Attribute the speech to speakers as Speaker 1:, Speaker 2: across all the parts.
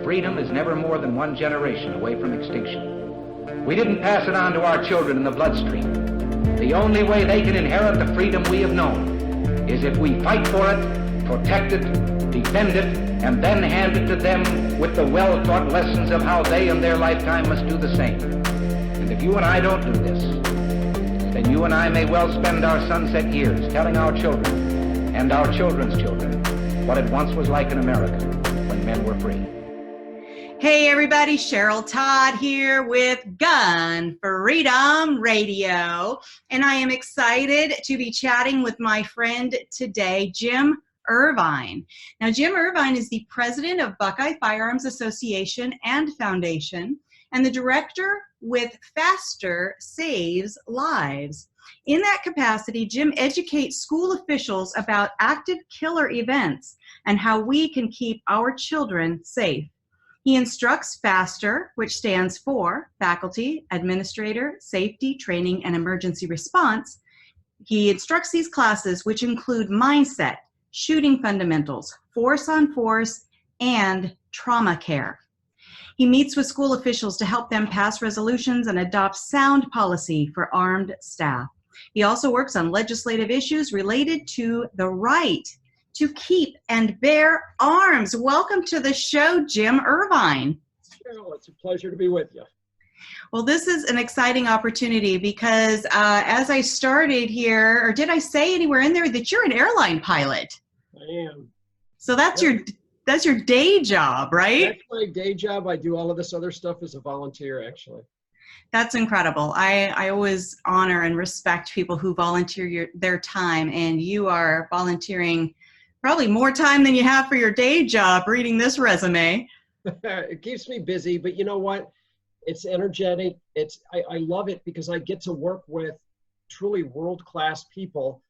Speaker 1: freedom is never more than one generation away from extinction. We didn't pass it on to our children in the bloodstream. The only way they can inherit the freedom we have known is if we fight for it, protect it, defend it, and then hand it to them with the well-taught lessons of how they in their lifetime must do the same. And if you and I don't do this, then you and I may well spend our sunset years telling our children and our children's children what it once was like in America when men were free.
Speaker 2: Hey everybody, Cheryl Todd here with Gun Freedom Radio, and I am excited to be chatting with my friend today, Jim Irvine. Now, Jim Irvine is the president of Buckeye Firearms Association and Foundation, and the director with FASTERSavesLives. In that capacity, Jim educates school officials about active killer events and how we can keep our children safe. He instructs FASTER, which stands for Faculty, Administrator, Safety, Training, and Emergency Response. He instructs these classes, which include mindset, shooting fundamentals, force on force, and trauma care. He meets with school officials to help them pass resolutions and adopt sound policy for armed staff. He also works on legislative issues related to the right to keep and bear arms. Welcome to the show, Jim Irvine.
Speaker 3: Cheryl, it's a pleasure to be with you.
Speaker 2: Well, this is an exciting opportunity because as I started here, or did I say anywhere in there that you're an airline pilot?
Speaker 3: I am.
Speaker 2: So that's your day job, right?
Speaker 3: That's my day job. I do all of this other stuff as a volunteer, actually.
Speaker 2: That's incredible. I always honor and respect people who volunteer their time, and you are volunteering probably more time than you have for your day job reading this resume.
Speaker 3: It keeps me busy, but you know what? It's energetic. I love it because I get to work with truly world-class people,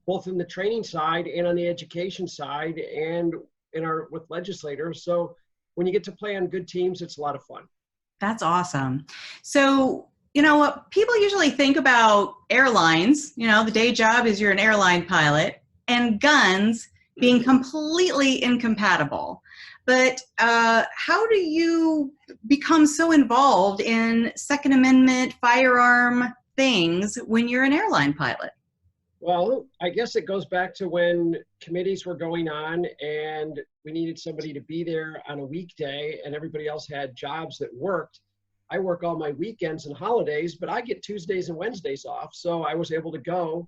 Speaker 3: both in the training side and on the education side and with legislators. So when you get to play on good teams, it's a lot of fun.
Speaker 2: That's awesome. So, you know what, people usually think about airlines, the day job is you're an airline pilot, and guns being completely incompatible. But how do you become so involved in Second Amendment firearm things when you're an airline pilot?
Speaker 3: Well, I guess it goes back to when committees were going on and we needed somebody to be there on a weekday and everybody else had jobs that worked. I work all my weekends and holidays, but I get Tuesdays and Wednesdays off. So I was able to go,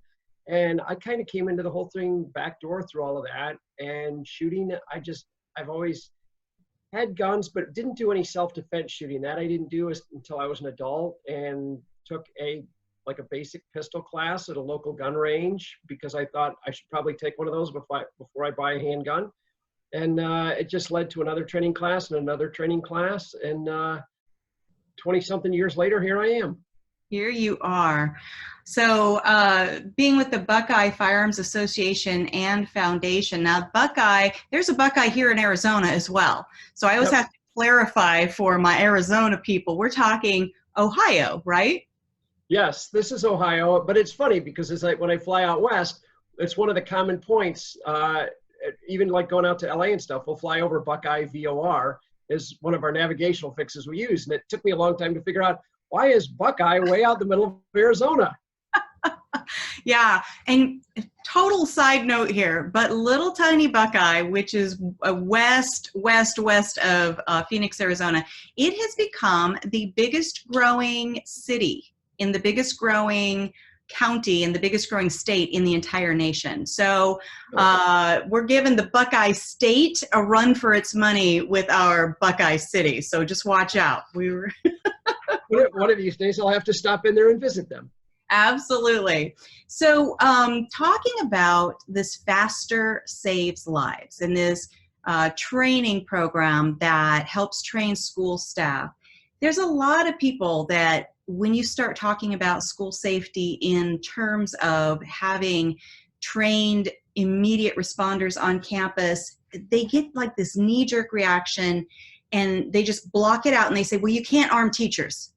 Speaker 3: and I kind of came into the whole thing backdoor through all of that. And shooting, I've always had guns, but didn't do any self-defense shooting. That I didn't do until I was an adult and took a basic pistol class at a local gun range because I thought I should probably take one of those before I buy a handgun. And it just led to another training class and another training class. And 20-something years later, here I am.
Speaker 2: Here you are. So being with the Buckeye Firearms Association and Foundation. Now, Buckeye, there's a Buckeye here in Arizona as well. So I always have to clarify for my Arizona people, we're talking Ohio, right?
Speaker 3: Yes, this is Ohio, but it's funny because when I fly out west, it's one of the common points, even like going out to LA and stuff, we'll fly over Buckeye VOR is one of our navigational fixes we use. And it took me a long time to figure out, why is Buckeye way out in the middle of Arizona?
Speaker 2: Yeah, and total side note here, but little tiny Buckeye, which is west of Phoenix, Arizona, it has become the biggest growing city in the biggest growing county and the biggest growing state in the entire nation. So we're giving the Buckeye State a run for its money with our Buckeye City. So just watch out.
Speaker 3: One of these days I'll have to stop in there and visit them.
Speaker 2: Absolutely. So talking about this Faster Saves Lives and this training program that helps train school staff, there's a lot of people that when you start talking about school safety in terms of having trained immediate responders on campus, they get like this knee-jerk reaction and they just block it out and they say, well, you can't arm teachers.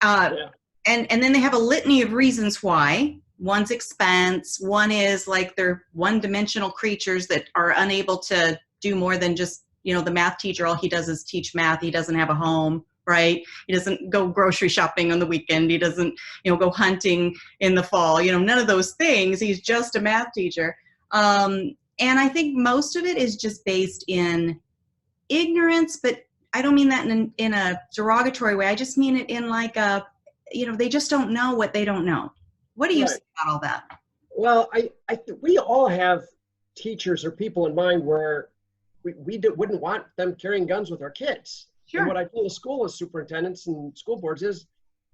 Speaker 2: And then they have a litany of reasons why. One's expense, one is like they're one-dimensional creatures that are unable to do more than just the math teacher, all he does is teach math. He doesn't have a home, right? He doesn't go grocery shopping on the weekend. He doesn't, go hunting in the fall, none of those things. He's just a math teacher. And I think most of it is just based in ignorance, but I don't mean that in a derogatory way. I just mean it in like they just don't know what they don't know. What do you say about all that?
Speaker 3: Well, we all have teachers or people in mind where we wouldn't want them carrying guns with our kids.
Speaker 2: Sure.
Speaker 3: And what I tell the school superintendents and school boards is,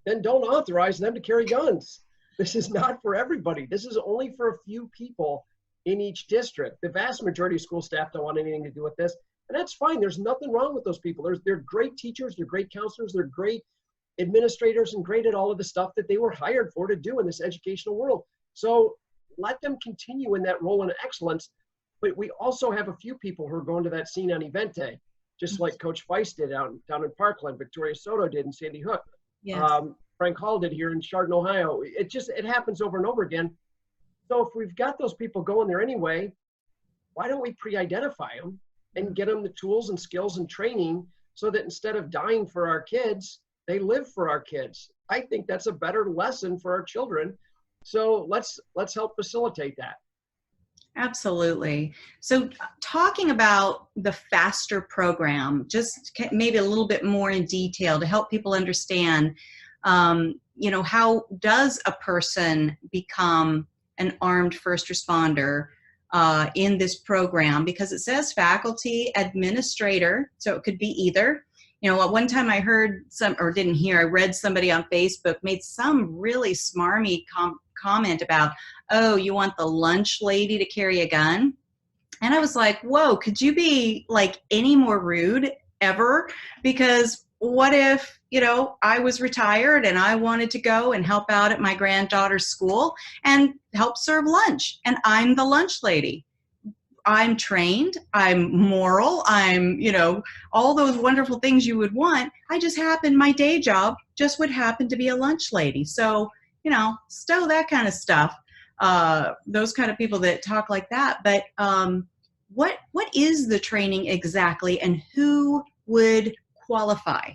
Speaker 3: then don't authorize them to carry guns. This is not for everybody. This is only for a few people in each district. The vast majority of school staff don't want anything to do with this. And that's fine. There's nothing wrong with those people. They're great teachers. They're great counselors. They're great administrators and great at all of the stuff that they were hired for to do in this educational world. So let them continue in that role in excellence. But we also have a few people who are going to that scene on event day, just like Coach Feist did down in Parkland, Victoria Soto did in Sandy Hook.
Speaker 2: Yes.
Speaker 3: Frank Hall did here in Chardon, Ohio. It happens over and over again. So if we've got those people going there anyway, why don't we pre-identify them and get them the tools and skills and training so that instead of dying for our kids, they live for our kids? I think that's a better lesson for our children. So let's help facilitate that.
Speaker 2: Absolutely. So talking about the FASTER program, just maybe a little bit more in detail to help people understand, how does a person become an armed first responder in this program? Because it says faculty administrator, so it could be either. At one time I heard I read somebody on Facebook made some really smarmy comment about, oh, you want the lunch lady to carry a gun? And I was like, whoa, could you be like any more rude ever? Because what if, I was retired and I wanted to go and help out at my granddaughter's school and help serve lunch, and I'm the lunch lady. I'm trained, I'm moral, I'm, all those wonderful things you would want. My day job just would happen to be a lunch lady. So, stow that kind of stuff, those kind of people that talk like that. But what is the training exactly, and who would qualify?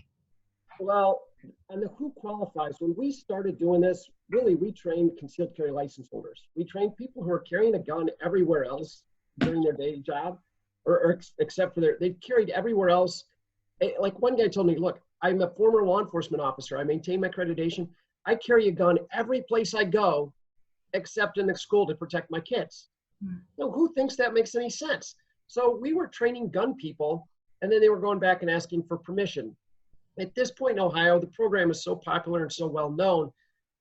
Speaker 3: Well, and who qualifies, when we started doing this, really, we trained concealed carry license holders. We trained people who are carrying a gun everywhere else during their day job, or except for they've carried everywhere else. Like one guy told me, look, I'm a former law enforcement officer. I maintain my accreditation. I carry a gun every place I go, except in the school to protect my kids. Now, who thinks that makes any sense? So we were training gun people, and then they were going back and asking for permission. At this point in Ohio, the program is so popular and so well known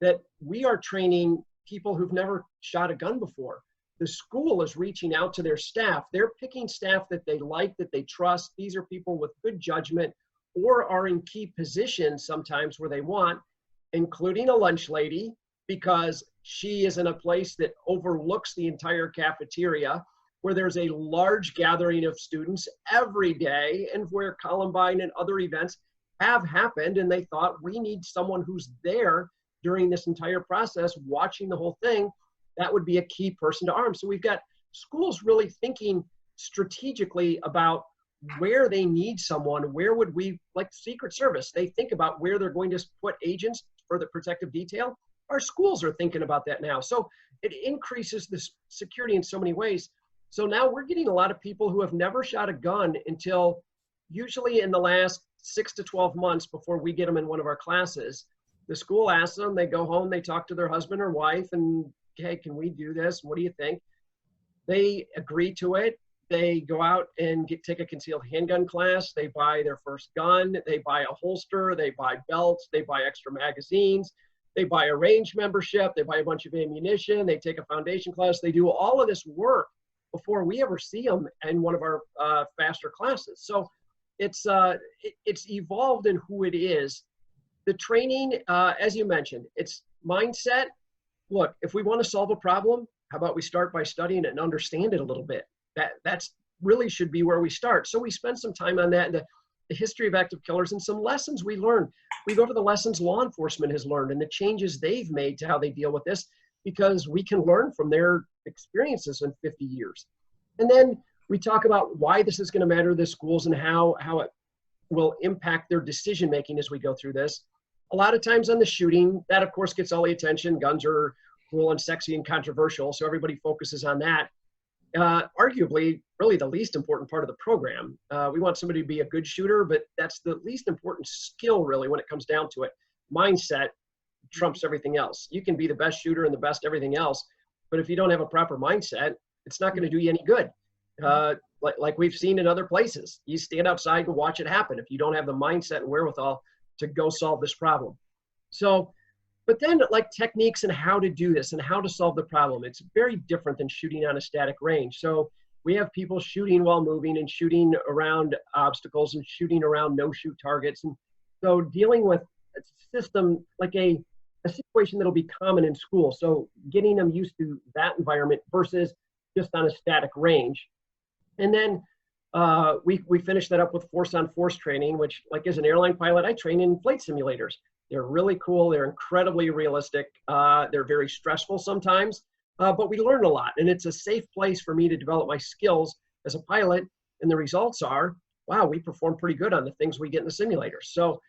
Speaker 3: that we are training people who've never shot a gun before. The school is reaching out to their staff. They're picking staff that they like, that they trust. These are people with good judgment or are in key positions sometimes where they want, including a lunch lady, because she is in a place that overlooks the entire cafeteria, where there's a large gathering of students every day, and where Columbine and other events have happened, and they thought, we need someone who's there during this entire process, watching the whole thing. That would be a key person to arm. So we've got schools really thinking strategically about where they need someone. Where would we, like Secret Service, they think about where they're going to put agents for the protective detail. Our schools are thinking about that now. So it increases the security in so many ways. So now we're getting a lot of people who have never shot a gun until usually in the last 6 to 12 months before we get them in one of our classes. The school asks them, they go home, they talk to their husband or wife, and hey, can we do this? What do you think? They agree to it. They go out and take a concealed handgun class. They buy their first gun. They buy a holster. They buy belts. They buy extra magazines. They buy a range membership. They buy a bunch of ammunition. They take a foundation class. They do all of this work before we ever see them in one of our FASTER classes. So it's evolved in who it is. The training, as you mentioned, it's mindset. Look, if we want to solve a problem, how about we start by studying it and understand it a little bit? That's really should be where we start. So we spend some time on that, and the history of active killers and some lessons we learned. We go over the lessons law enforcement has learned and the changes they've made to how they deal with this, because we can learn from their experiences in 50 years. And then We talk about why this is going to matter to the schools and how it will impact their decision making as we go through this. A lot of times on the shooting, that of course gets all the attention. Guns are cool and sexy and controversial, so everybody focuses on that. Arguably, really the least important part of the program. We want somebody to be a good shooter, but that's the least important skill really when it comes down to it. Mindset trumps everything else. You can be the best shooter and the best everything else, but if you don't have a proper mindset, it's not going to do you any good. Like we've seen in other places, you stand outside and watch it happen if you don't have the mindset and wherewithal to go solve this problem. So, but then like techniques and how to do this and how to solve the problem, it's very different than shooting on a static range. So we have people shooting while moving and shooting around obstacles and shooting around no-shoot targets. And so dealing with a system like a situation that'll be common in school. So getting them used to that environment versus just on a static range. And then we finish that up with force-on-force training, which, like as an airline pilot, I train in flight simulators. They're really cool. They're incredibly realistic. They're very stressful sometimes, but we learn a lot. And it's a safe place for me to develop my skills as a pilot. And the results are, wow, we perform pretty good on the things we get in the simulators. So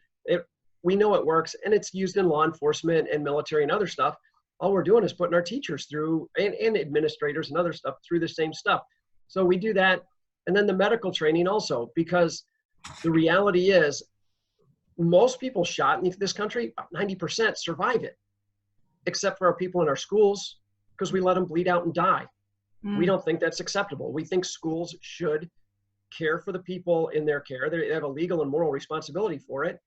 Speaker 3: we know it works, and it's used in law enforcement and military and other stuff. All we're doing is putting our teachers through and administrators and other stuff through the same stuff. So we do that. And then the medical training also, because the reality is most people shot in this country, 90% survive it, except for our people in our schools, because we let them bleed out and die. We don't think that's acceptable. We think schools should care for the people in their care. They have a legal and moral responsibility for it.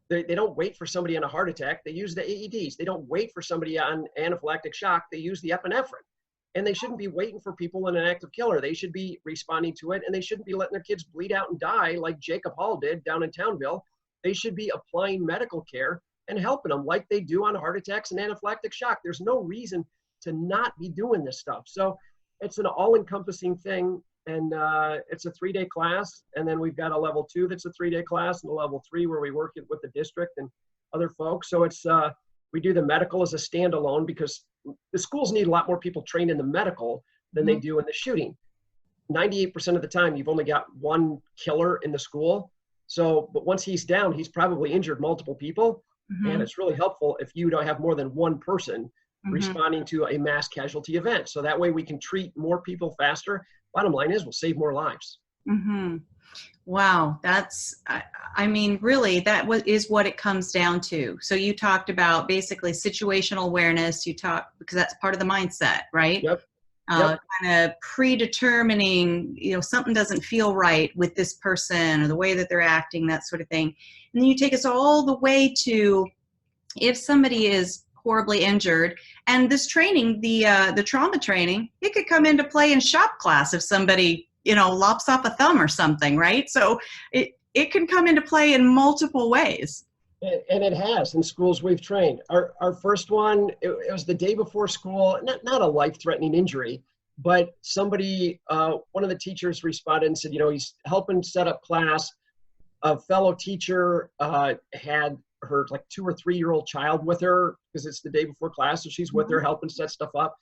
Speaker 3: They don't wait for somebody on a heart attack. They use the AEDs. They don't wait for somebody on anaphylactic shock. They use the epinephrine. And they shouldn't be waiting for people in an active killer. They should be responding to it, and they shouldn't be letting their kids bleed out and die like Jacob Hall did down in Townville. They should be applying medical care and helping them like they do on heart attacks and anaphylactic shock. There's no reason to not be doing this stuff. So it's an all-encompassing thing, and it's a 3-day class, and then we've got a level 2 that's a 3-day class, and a level 3 where we work it with the district and other folks. So it's we do the medical as a standalone because the schools need a lot more people trained in the medical than they do in the shooting. 98% of the time, you've only got one killer in the school. So, but once he's down, he's probably injured multiple people. And it's really helpful if you don't have more than one person responding to a mass casualty event. So that way we can treat more people faster. Bottom line is we'll save more lives.
Speaker 2: Wow, that's, I mean, really, is what it comes down to. So you talked about basically situational awareness. Because that's part of the mindset, right?
Speaker 3: Yep.
Speaker 2: Kind of predetermining, something doesn't feel right with this person or the way that they're acting, that sort of thing. And then you take us all the way to if somebody is horribly injured, and this training, the trauma training, it could come into play in shop class if somebody lops off a thumb or something, right? So it can come into play in multiple ways.
Speaker 3: And it has in schools we've trained. Our first one, it was the day before school, not a life-threatening injury, but somebody, one of the teachers responded and said, he's helping set up class. A fellow teacher had her 2 or 3-year-old child with her because it's the day before class, so she's with her helping set stuff up.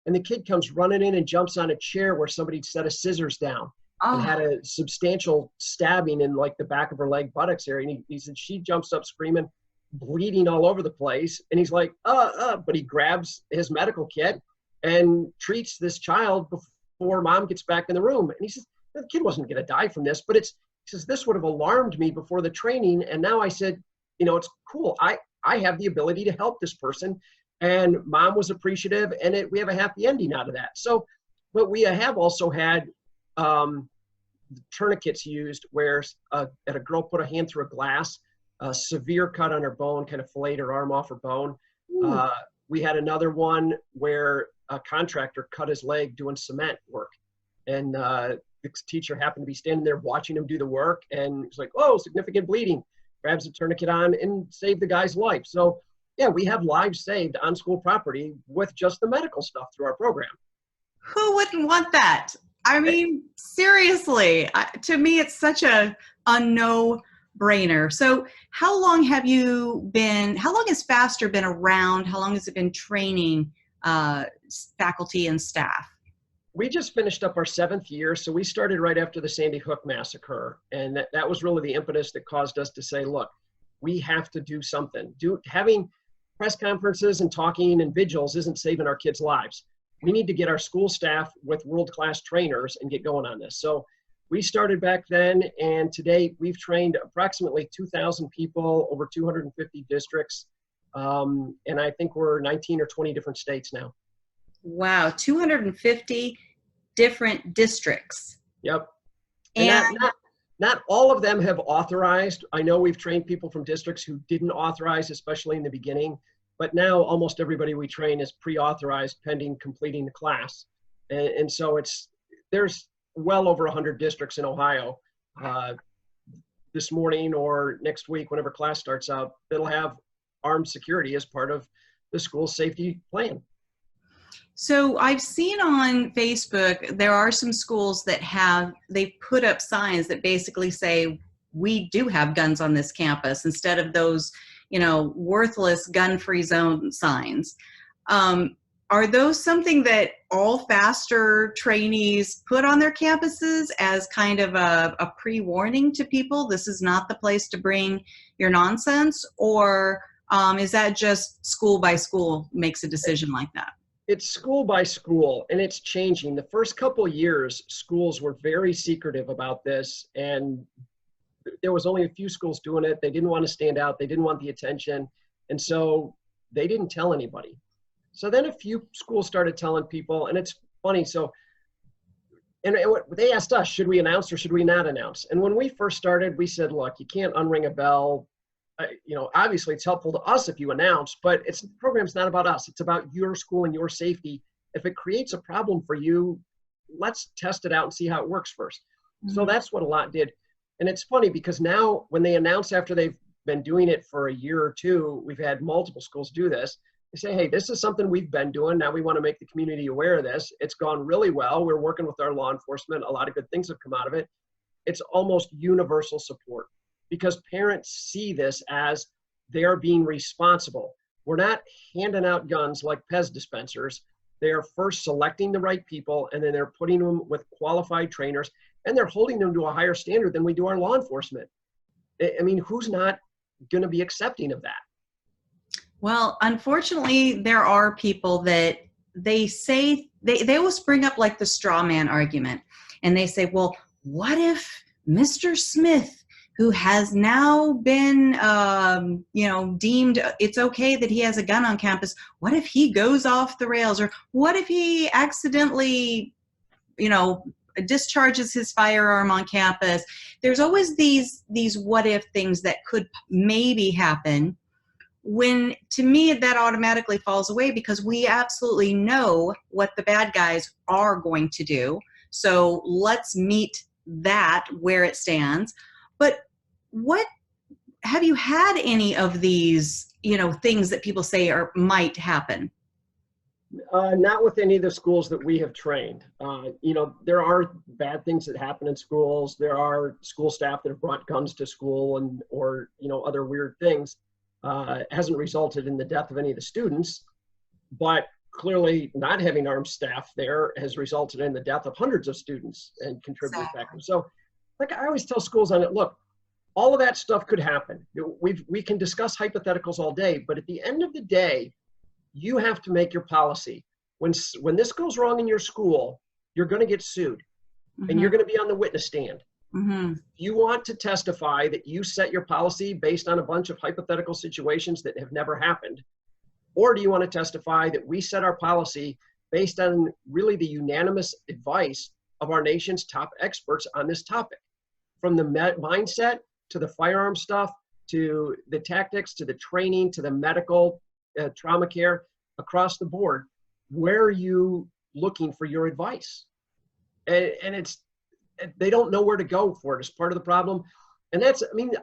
Speaker 3: And the kid comes running in and jumps on a chair where somebody set a scissors down and had a substantial stabbing in the back of her leg buttocks area. And he said she jumps up screaming, bleeding all over the place. And he's like, but he grabs his medical kit and treats this child before mom gets back in the room. And he says, the kid wasn't going to die from this, but he says, this would have alarmed me before the training. And now I said, it's cool. I have the ability to help this person. And mom was appreciative, and we have a happy ending out of that. So, but we have also had tourniquets used where a girl put a hand through a glass, a severe cut on her bone, kind of filleted her arm off her bone. We had another one where a contractor cut his leg doing cement work. And the teacher happened to be standing there watching him do the work, and he's like, oh, significant bleeding. Grabs a tourniquet on and saved the guy's life. So yeah, we have lives saved on school property with just the medical stuff through our program.
Speaker 2: Who wouldn't want that? I mean, seriously, to me, it's such a no-brainer. So how long has FASTER been around? How long has it been training faculty and staff?
Speaker 3: We just finished up our 7th year. So we started right after the Sandy Hook massacre. And that was really the impetus that caused us to say, look, we have to do something. Having press conferences and talking and vigils isn't saving our kids' lives. We need to get our school staff with world-class trainers and get going on this. So we started back then, and today we've trained approximately 2,000 people over 250 districts. And I think we're 19 or 20 different states now.
Speaker 2: Wow, 250 different districts.
Speaker 3: Yep. And not all of them have authorized. I know we've trained people from districts who didn't authorize, especially in the beginning, but now almost everybody we train is pre-authorized pending completing the class. And so there's well over 100 districts in Ohio this morning or next week, whenever class starts out, that'll have armed security as part of the school safety plan.
Speaker 2: So I've seen on Facebook, there are some schools that they've put up signs that basically say, we do have guns on this campus, instead of those, worthless gun-free zone signs. Are those something that all FASTER trainees put on their campuses as kind of a pre-warning to people? This is not the place to bring your nonsense? Or is that just school by school makes a decision like that?
Speaker 3: It's school by school, and it's changing. The first couple of years, schools were very secretive about this, and there was only a few schools doing it. They didn't want to stand out. They didn't want the attention, and so they didn't tell anybody. So then a few schools started telling people, and it's funny. So, and they asked us, should we announce or should we not announce? And when we first started, we said, look, you can't unring a bell. Obviously it's helpful to us if you announce, but the program's not about us. It's about your school and your safety. If it creates a problem for you, let's test it out and see how it works first. Mm-hmm. So that's what a lot did. And it's funny because now when they announce after they've been doing it for a year or two, we've had multiple schools do this. They say, hey, this is something we've been doing. Now we want to make the community aware of this. It's gone really well. We're working with our law enforcement. A lot of good things have come out of it. It's almost universal support, because parents see this as they're being responsible. We're not handing out guns like Pez dispensers. They're first selecting the right people, and then they're putting them with qualified trainers, and they're holding them to a higher standard than we do our law enforcement. I mean, who's not going to be accepting of that?
Speaker 2: Well, unfortunately, there are people that they say, they always bring up like the straw man argument, and they say, well, what if Mr. Smith, who has now been, deemed it's okay that he has a gun on campus, what if he goes off the rails? Or what if he accidentally, discharges his firearm on campus? There's always these what if things that could maybe happen, when to me that automatically falls away, because we absolutely know what the bad guys are going to do. So let's meet that where it stands. But what have you had any of these, things that people say might happen?
Speaker 3: Not with any of the schools that we have trained. There are bad things that happen in schools. There are school staff that have brought guns to school or other weird things. It hasn't resulted in the death of any of the students, but clearly not having armed staff there has resulted in the death of hundreds of students and contributing factors. So like I always tell schools on it, look, all of that stuff could happen. We can discuss hypotheticals all day, but at the end of the day, you have to make your policy. When this goes wrong in your school, you're going to get sued, mm-hmm. and you're going to be on the witness stand. Mm-hmm. You want to testify that you set your policy based on a bunch of hypothetical situations that have never happened, or do you want to testify that we set our policy based on really the unanimous advice of our nation's top experts on this topic, from the mindset to the firearm stuff, to the tactics, to the training, to the medical trauma care, across the board? Where are you looking for your advice? And they don't know where to go for it. It's part of the problem. And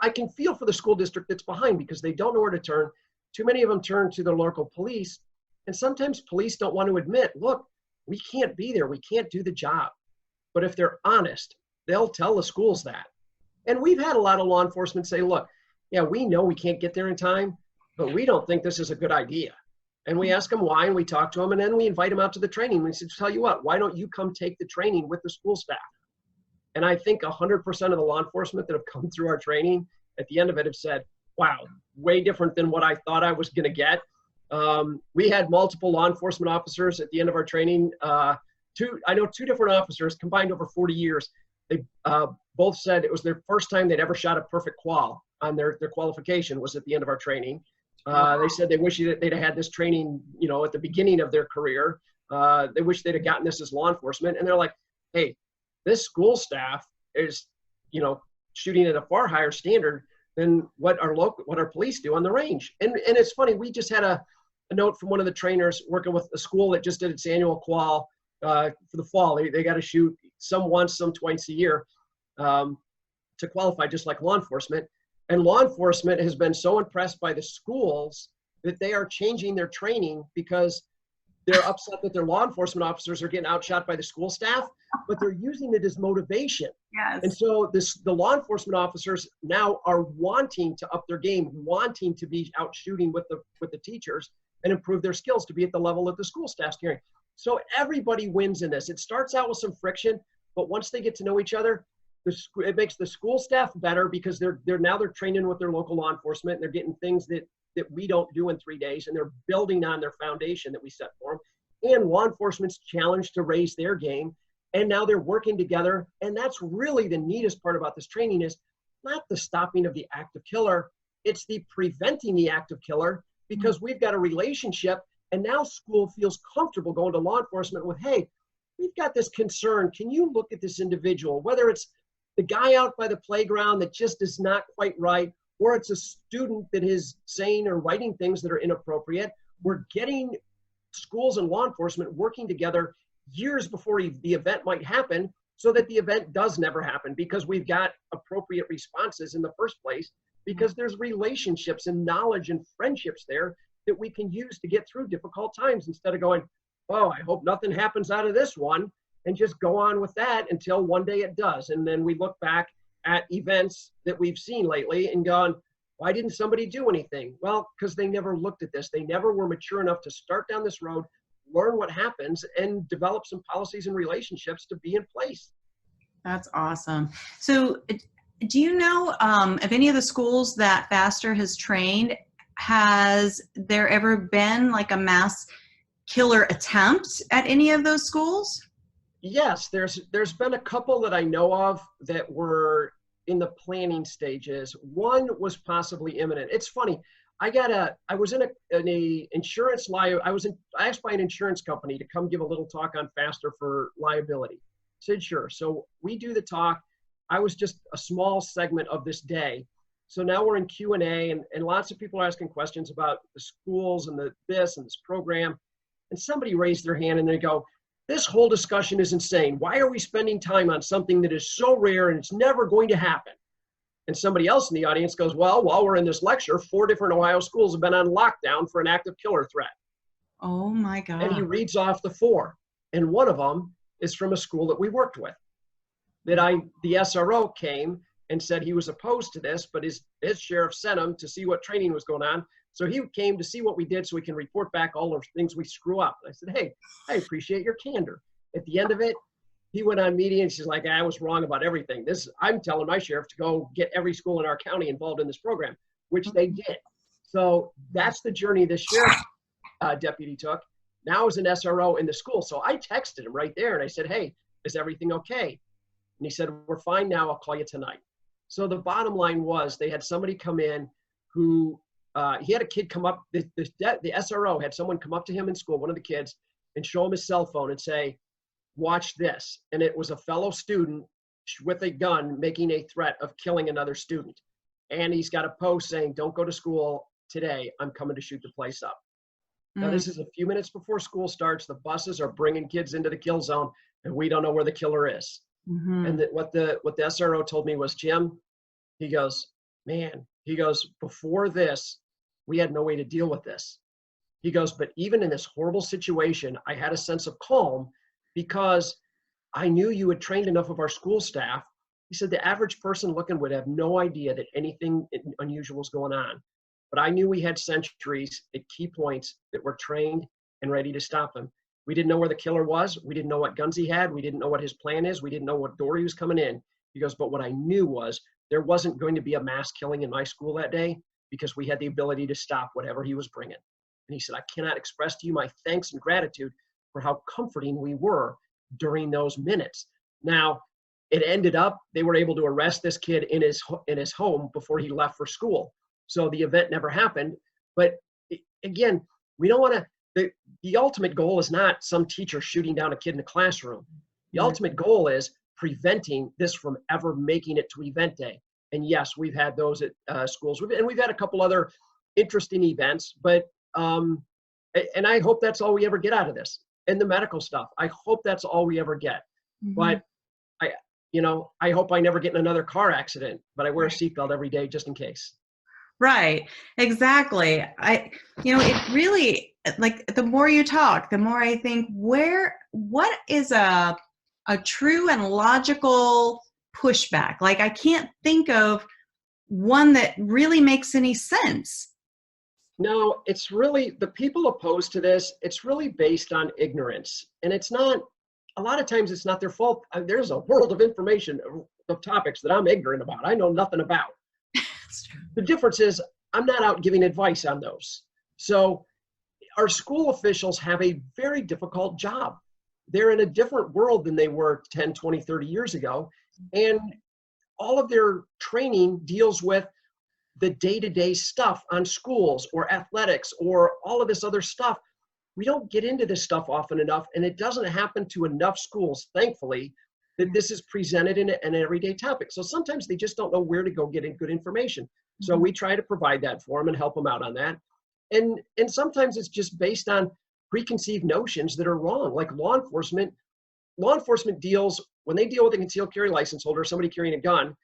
Speaker 3: I can feel for the school district that's behind, because they don't know where to turn. Too many of them turn to the local police. And sometimes police don't want to admit, look, we can't be there. We can't do the job. But if they're honest, they'll tell the schools that. And we've had a lot of law enforcement say, look, yeah, we know we can't get there in time, but we don't think this is a good idea. And we ask them why, and we talk to them, and then we invite them out to the training. We said, tell you what, why don't you come take the training with the school staff? And I think 100% of the law enforcement that have come through our training at the end of it have said, wow, way different than what I thought I was going to get. We had multiple law enforcement officers at the end of our training. I know two different officers combined over 40 years. They both said it was their first time they'd ever shot a perfect qual on their qualification was at the end of our training. They said they wish they'd have had this training, you know, at the beginning of their career. They wish they'd have gotten this as law enforcement. And they're like, hey, this school staff is, you know, shooting at a far higher standard than what our police do on the range. And it's funny, we just had a note from one of the trainers working with a school that just did its annual qual for the fall. They got to shoot some once, some twice a year to qualify, just like law enforcement. And law enforcement has been so impressed by the schools that they are changing their training because they're upset that their law enforcement officers are getting outshot by the school staff, but they're using it as motivation.
Speaker 2: Yes.
Speaker 3: And so the law enforcement officers now are wanting to up their game, wanting to be out shooting with the teachers and improve their skills to be at the level that the school staff's carrying. So everybody wins in this. It starts out with some friction, but once they get to know each other, it makes the school staff better because they're training with their local law enforcement. And they're getting things that we don't do in 3 days, and they're building on their foundation that we set for them. And law enforcement's challenged to raise their game, and now they're working together. And that's really the neatest part about this training is not the stopping of the active killer, it's the preventing the active killer, because we've got a relationship, and now school feels comfortable going to law enforcement with, hey, we've got this concern. Can you look at this individual, whether it's the guy out by the playground that just is not quite right, or it's a student that is saying or writing things that are inappropriate. We're getting schools and law enforcement working together years before the event might happen so that the event does never happen, because we've got appropriate responses in the first place, because there's relationships and knowledge and friendships there that we can use to get through difficult times, instead of going, oh, I hope nothing happens out of this one, and just go on with that until one day it does. And then we look back at events that we've seen lately and gone, why didn't somebody do anything? Well, because they never looked at this. They never were mature enough to start down this road, learn what happens, and develop some policies and relationships to be in place.
Speaker 2: That's awesome. So do you know of any of the schools that FASTER has trained? Has there ever been like a mass killer attempt at any of those schools?
Speaker 3: Yes, there's been a couple that I know of that were in the planning stages. One was possibly imminent. It's funny. I was in a insurance I asked by an insurance company to come give a little talk on FASTER for liability. I said, sure. So we do the talk. I was just a small segment of this day. So now we're in Q&A, and lots of people are asking questions about the schools and this and this program. And somebody raised their hand and they go, this whole discussion is insane. Why are we spending time on something that is so rare and it's never going to happen? And somebody else in the audience goes, well, while we're in this lecture, 4 different Ohio schools have been on lockdown for an active killer threat.
Speaker 2: Oh my God.
Speaker 3: And he reads off the 4. And one of them is from a school that we worked with. The SRO came and said he was opposed to this, but his sheriff sent him to see what training was going on. So he came to see what we did so we can report back all the things we screw up. And I said, hey, I appreciate your candor. At the end of it, he went on media and she's like, I was wrong about everything. I'm telling my sheriff to go get every school in our county involved in this program, which they did. So that's the journey the sheriff deputy took. Now as an SRO in the school. So I texted him right there and I said, hey, is everything okay? And he said, we're fine now. I'll call you tonight. So the bottom line was they had somebody come in who, he had a kid come up, the SRO had someone come up to him in school, one of the kids, and show him his cell phone and say, watch this. And it was a fellow student with a gun making a threat of killing another student. And he's got a post saying, don't go to school today. I'm coming to shoot the place up. Now, this is a few minutes before school starts. The buses are bringing kids into the kill zone, and we don't know where the killer is. And what the SRO told me was, Jim, he goes, before this, we had no way to deal with this. He goes, but even in this horrible situation, I had a sense of calm because I knew you had trained enough of our school staff. He said the average person looking would have no idea that anything unusual was going on. but I knew we had sentries at key points that were trained and ready to stop them. We didn't know where the killer was. We didn't know what guns he had. We didn't know what his plan is. We didn't know what door he was coming in. He goes, but what I knew was there wasn't going to be a mass killing in my school that day because we had the ability to stop whatever he was bringing. And he said, I cannot express to you my thanks and gratitude for how comforting we were during those minutes. Now, it ended up, they were able to arrest this kid in his home before he left for school. So the event never happened. But again, we don't want to, the ultimate goal is not some teacher shooting down a kid in a classroom. The ultimate goal is preventing this from ever making it to event day. And yes, we've had those at schools, and we've had a couple other interesting events, but and I hope that's all we ever get out of this. And the medical stuff, I hope that's all we ever get. But I hope I never get in another car accident, but I wear a seatbelt every day just in case.
Speaker 2: Right. Exactly. It really, like, the more you talk, the more I think, what is a true and logical pushback? Like, I can't think of one that really makes any sense.
Speaker 3: No, it's really, the people opposed to this, it's really based on ignorance. And it's not, a lot of times it's not their fault. There's a world of information of topics that I'm ignorant about. I know nothing about. The difference is I'm not out giving advice on those. So our school officials have a very difficult job. They're in a different world than they were 10, 20, 30 years ago. And all of their training deals with the day-to-day stuff on schools or athletics or all of this other stuff. We don't get into this stuff often enough, and it doesn't happen to enough schools, thankfully, that this is presented in an everyday topic. So sometimes they just don't know where to go get good information. So we try to provide that for them and help them out on that. And sometimes it's just based on preconceived notions that are wrong. Like law enforcement deals, when they deal with a concealed carry license holder, somebody carrying a gun,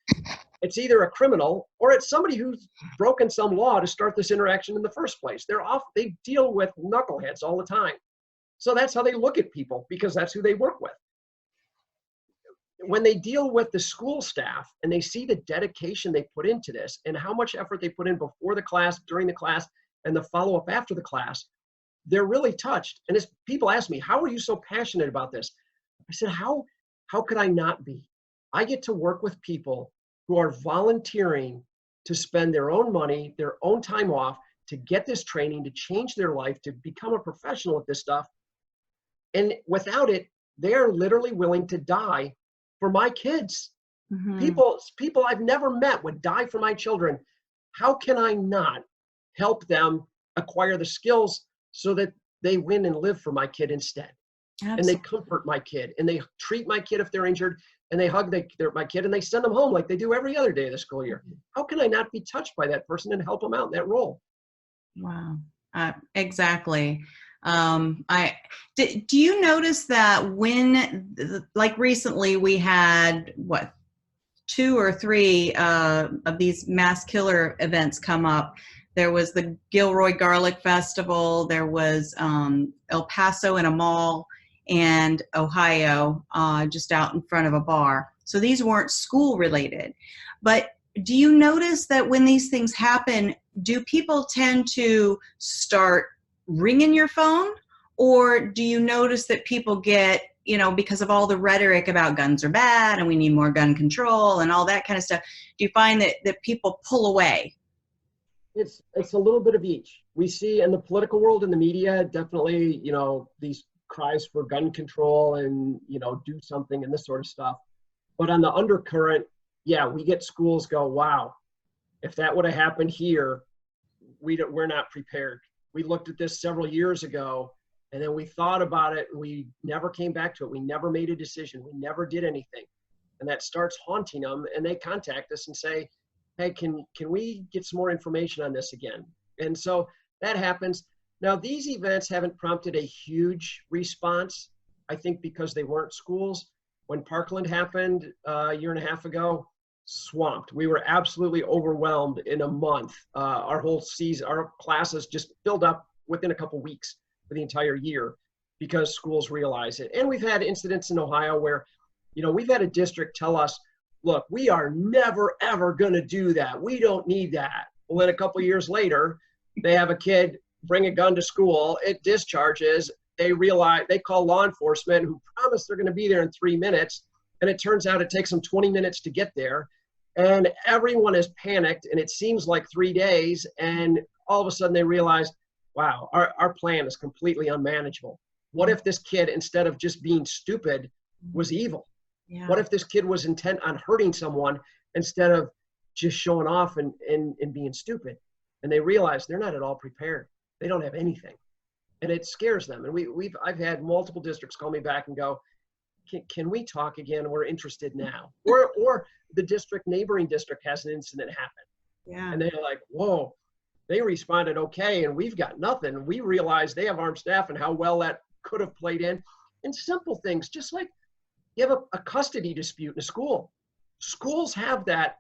Speaker 3: it's either a criminal or it's somebody who's broken some law to start this interaction in the first place. They deal with knuckleheads all the time. So that's how they look at people, because that's who they work with. When they deal with the school staff and they see the dedication they put into this and how much effort they put in before the class, during the class, and the follow-up after the class, they're really touched. And as people ask me, how are you so passionate about this? I said, how could I not be? I get to work with people who are volunteering to spend their own money, their own time off, to get this training, to change their life, to become a professional at this stuff. And without it, they're literally willing to die for my kids. People I've never met would die for my children. How can I not help them acquire the skills so that they win and live for my kid instead? Absolutely. And they comfort my kid, and they treat my kid if they're injured, and they hug my kid, and they send them home like they do every other day of the school year. How can I not be touched by that person and help them out in that role?
Speaker 2: Wow. Exactly. Do you notice that when, like recently we had 2 or 3 of these mass killer events come up? There was the Gilroy Garlic Festival, there was El Paso in a mall, and Ohio just out in front of a bar. So these weren't school related. But do you notice that when these things happen, do people tend to start ringing your phone? Or do you notice that people get, because of all the rhetoric about guns are bad and we need more gun control and all that kind of stuff, do you find that people pull away?
Speaker 3: It's a little bit of each. We see in the political world and the media, definitely, these cries for gun control and, do something and this sort of stuff. But on the undercurrent, yeah, we get schools go, wow, if that would have happened here, we're not prepared. We looked at this several years ago, and then we thought about it, and we never came back to it. We never made a decision. We never did anything. And that starts haunting them, and they contact us and say, hey, can we get some more information on this again? And so that happens. Now, these events haven't prompted a huge response, I think because they weren't schools. When Parkland happened a year and a half ago, swamped. We were absolutely overwhelmed in a month. Our whole season, our classes just filled up within a couple weeks for the entire year because schools realize it. And we've had incidents in Ohio where, we've had a district tell us, look, we are never, ever going to do that. We don't need that. Well, then a couple of years later, they have a kid bring a gun to school, it discharges, they realize, they call law enforcement who promise they're going to be there in 3 minutes, and it turns out it takes them 20 minutes to get there, and everyone is panicked, and it seems like 3 days, and all of a sudden they realize, wow, our plan is completely unmanageable. What if this kid, instead of just being stupid, was evil?
Speaker 2: Yeah.
Speaker 3: What if this kid was intent on hurting someone instead of just showing off and being stupid? And they realize they're not at all prepared. They don't have anything. And it scares them. And I've had multiple districts call me back and go, can we talk again? We're interested now. Or the neighboring district has an incident happen.
Speaker 2: Yeah.
Speaker 3: And they're like, whoa, they responded okay, and we've got nothing. We realize they have armed staff and how well that could have played in. And simple things, just like you have a custody dispute in a school. Schools have that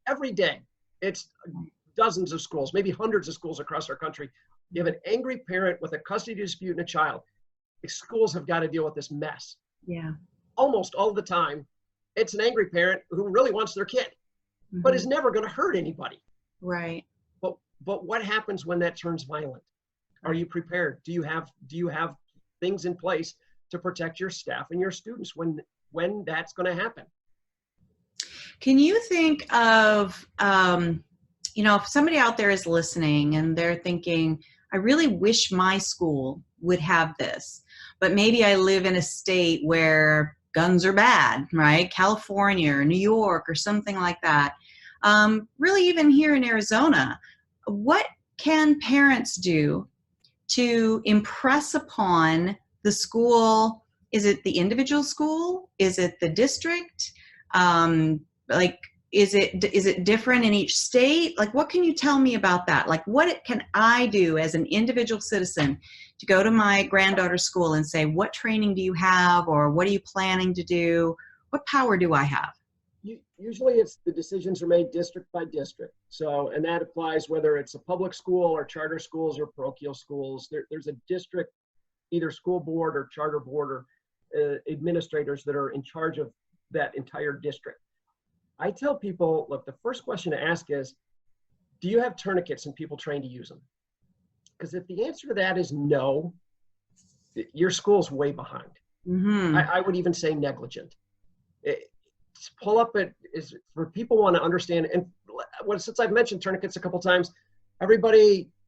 Speaker 3: every day. It's dozens of schools, maybe hundreds of schools across our country. You have an angry parent with a custody dispute and a child. The schools have got to deal with this mess.
Speaker 2: Yeah.
Speaker 3: Almost all the time, it's an angry parent who really wants their kid, but is never going to hurt anybody.
Speaker 2: Right.
Speaker 3: But what happens when that turns violent? Are you prepared? Do you have things in place to protect your staff and your students when that's going to happen?
Speaker 2: Can you think of, if somebody out there is listening and they're thinking, I really wish my school would have this, but maybe I live in a state where guns are bad, right? California or New York or something like that. Really even here in Arizona, what can parents do to impress upon the school? Is it the individual school? Is it the district? Is it different in each state? Like, what can you tell me about that? Like, what can I do as an individual citizen to go to my granddaughter's school and say, what training do you have, or what are you planning to do? What power do I have?
Speaker 3: Usually it's the decisions are made district by district. So, and that applies whether it's a public school or charter schools or parochial schools. There's a district, either school board or charter board or administrators that are in charge of that entire district. I tell people, look, the first question to ask is, do you have tourniquets and people trained to use them? Because if the answer to that is no, your school's way behind. I would even say negligent. Pull up it is for people want to understand. And since I've mentioned tourniquets a couple times,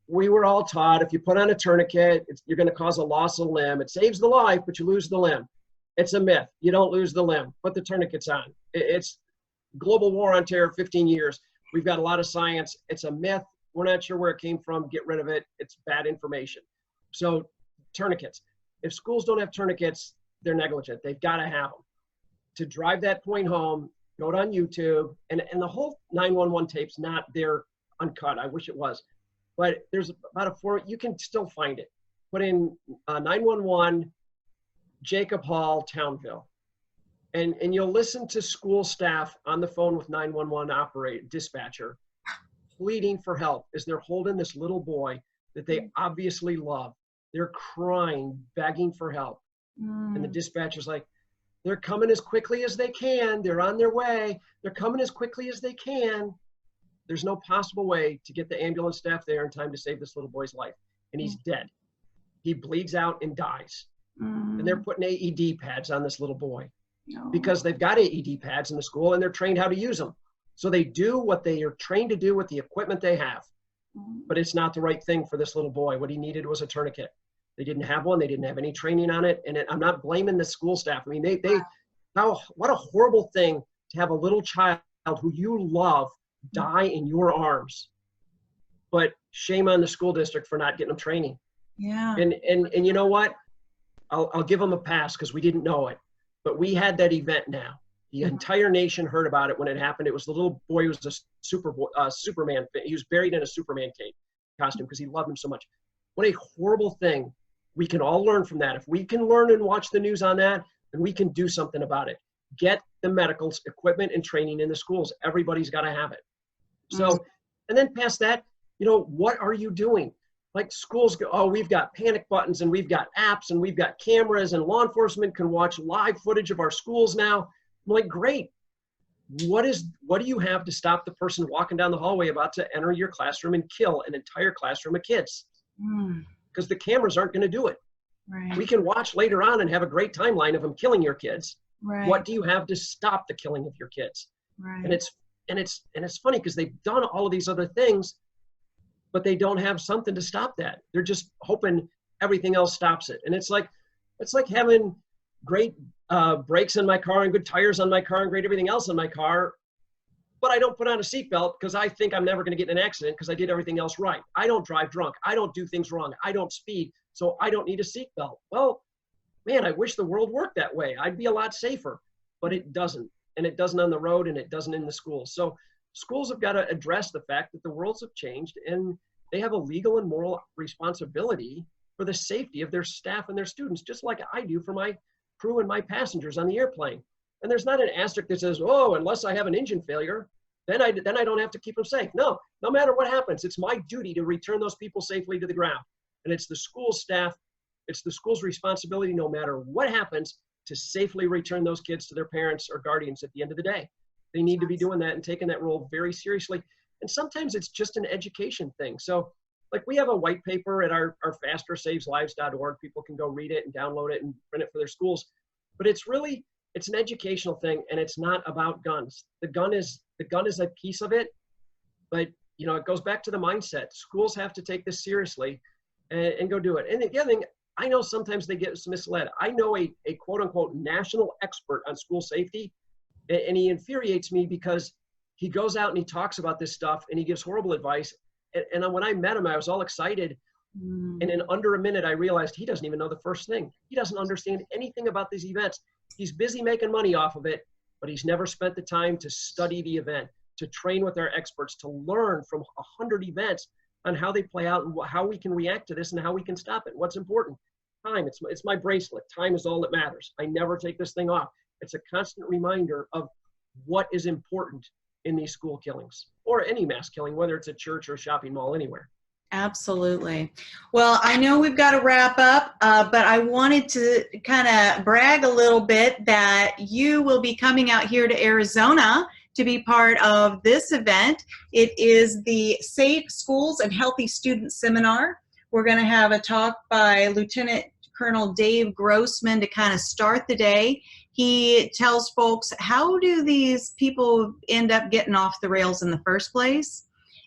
Speaker 3: we were all taught if you put on a tourniquet, you're going to cause a loss of limb. It saves the life, but you lose the limb. It's a myth. You don't lose the limb. Put the tourniquets on. It's global war on terror, 15 years. We've got a lot of science. It's a myth. We're not sure where it came from. Get rid of it. It's bad information. So tourniquets. If schools don't have tourniquets, they're negligent. They've got to have them. To drive that point home, go on YouTube, and the whole 911 tape's not there uncut. I wish it was. But there's about you can still find it. Put in 911, Jacob Hall, Townville. And you'll listen to school staff on the phone with 911 dispatcher pleading for help as they're holding this little boy that they obviously love. They're crying, begging for help. And the dispatcher's like, they're coming as quickly as they can. They're on their way. They're coming as quickly as they can. There's no possible way to get the ambulance staff there in time to save this little boy's life. And he's dead. He bleeds out and dies. And they're putting AED pads on this little boy because they've got AED pads in the school and they're trained how to use them. So they do what they are trained to do with the equipment they have. But it's not the right thing for this little boy. What he needed was a tourniquet. They didn't have one. They didn't have any training on it. And I'm not blaming the school staff. I mean, what a horrible thing to have a little child who you love die in your arms. But shame on the school district for not getting them training.
Speaker 2: Yeah.
Speaker 3: And you know what? I'll give them a pass because we didn't know it. But we had that event now. The entire nation heard about it when it happened. It was the little boy who was a Superman. He was buried in a Superman costume because he loved him so much. What a horrible thing. We can all learn from that. If we can learn and watch the news on that, then we can do something about it. Get the medical equipment and training in the schools. Everybody's got to have it. So, and then past that, what are you doing? Like schools go, oh, we've got panic buttons and we've got apps and we've got cameras and law enforcement can watch live footage of our schools now. I'm like, great. what do you have to stop the person walking down the hallway about to enter your classroom and kill an entire classroom of kids? Because the cameras aren't going to do it.
Speaker 2: Right.
Speaker 3: We can watch later on and have a great timeline of them killing your kids.
Speaker 2: Right.
Speaker 3: What do you have to stop the killing of your kids?
Speaker 2: Right.
Speaker 3: And it's funny because they've done all of these other things, but they don't have something to stop that. They're just hoping everything else stops it. And it's like having great brakes in my car and good tires on my car and great everything else on my car, but I don't put on a seatbelt because I think I'm never going to get in an accident because I did everything else right. I don't drive drunk. I don't do things wrong. I don't speed, so I don't need a seatbelt. Well, man, I wish the world worked that way. I'd be a lot safer, but it doesn't. And it doesn't on the road, and it doesn't in the schools. So schools have got to address the fact that the worlds have changed, and they have a legal and moral responsibility for the safety of their staff and their students, just like I do for my crew and my passengers on the airplane. And there's not an asterisk that says, oh, unless I have an engine failure, then I don't have to keep them safe. No matter what happens, it's my duty to return those people safely to the ground. And it's the school staff, it's the school's responsibility, no matter what happens, to safely return those kids to their parents or guardians at the end of the day. They need to be doing that and taking that role very seriously. And sometimes it's just an education thing. So like we have a white paper at our FASTERSavesLives.org. People can go read it and download it and print it for their schools. But it's an educational thing, and it's not about guns. The gun is a piece of it, but it goes back to the mindset. Schools have to take this seriously and go do it. And the other thing, I know sometimes they get misled. I know a quote unquote national expert on school safety, and he infuriates me because he goes out and he talks about this stuff and he gives horrible advice. And when I met him, I was all excited. And in under a minute, I realized he doesn't even know the first thing. He doesn't understand anything about these events. He's busy making money off of it, but he's never spent the time to study the event, to train with our experts, to learn from 100 events on how they play out and how we can react to this and how we can stop it. What's important? Time. It's my bracelet. Time is all that matters. I never take this thing off. It's a constant reminder of what is important in these school killings or any mass killing, whether it's a church or a shopping mall, anywhere.
Speaker 2: Absolutely. Well, I know we've got to wrap up, but I wanted to kind of brag a little bit that you will be coming out here to Arizona to be part of this event. It is the Safe Schools and Healthy Students Seminar. We're going to have a talk by Lieutenant Colonel Dave Grossman to kind of start the day. He tells folks, how do these people end up getting off the rails in the first place?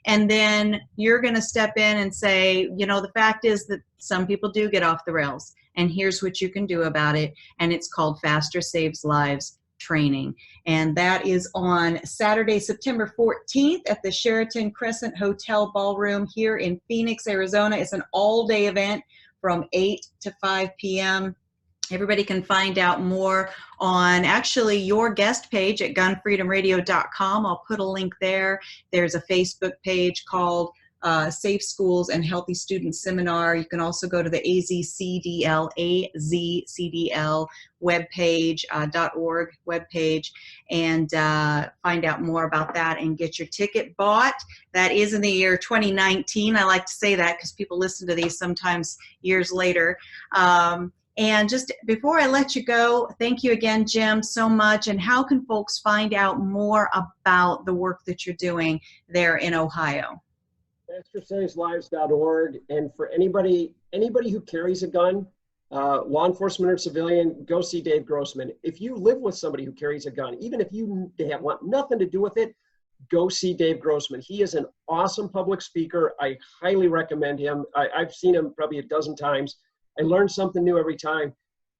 Speaker 2: And then you're going to step in and say, the fact is that some people do get off the rails, and here's what you can do about it. And it's called Faster Saves Lives training. And that is on Saturday, September 14th at the Sheraton Crescent Hotel Ballroom here in Phoenix, Arizona. It's an all-day event from 8 to 5 p.m. Everybody can find out more on actually your guest page at GunFreedomRadio.com. I'll put a link there. There's a Facebook page called Safe Schools and Healthy Students Seminar. You can also go to the AZCDL webpage, .org webpage, and find out more about that and get your ticket bought. That is in the year 2019. I like to say that because people listen to these sometimes years later. And just before I let you go, thank you again, Jim, so much. And how can folks find out more about the work that you're doing there in Ohio?
Speaker 3: FASTERSavesLives.org. And for anybody who carries a gun, law enforcement or civilian, go see Dave Grossman. If you live with somebody who carries a gun, even if they want nothing to do with it, go see Dave Grossman. He is an awesome public speaker. I highly recommend him. I've seen him probably a dozen times. I learn something new every time.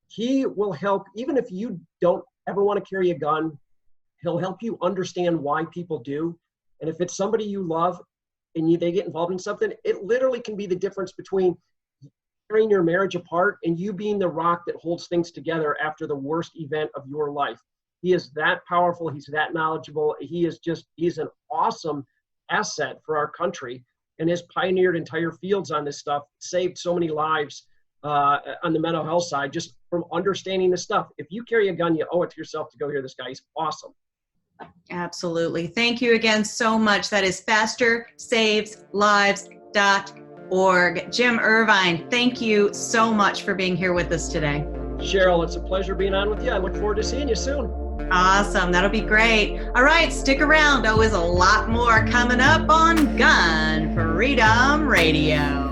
Speaker 3: He will help, even if you don't ever want to carry a gun, he'll help you understand why people do. And if it's somebody you love and they get involved in something, it literally can be the difference between tearing your marriage apart and you being the rock that holds things together after the worst event of your life. He is that powerful. He's that knowledgeable. He's an awesome asset for our country and has pioneered entire fields on this stuff, saved so many lives on the mental health side, just from understanding this stuff. If you carry a gun, you owe it to yourself to go hear this guy. He's awesome.
Speaker 2: Absolutely. Thank you again so much. That is FASTERSavesLives.org. Jim Irvine, thank you so much for being here with us today.
Speaker 3: Cheryl, it's a pleasure being on with you. I look forward to seeing you soon.
Speaker 2: Awesome. That'll be great. All right, stick around. There's a lot more coming up on Gun Freedom Radio.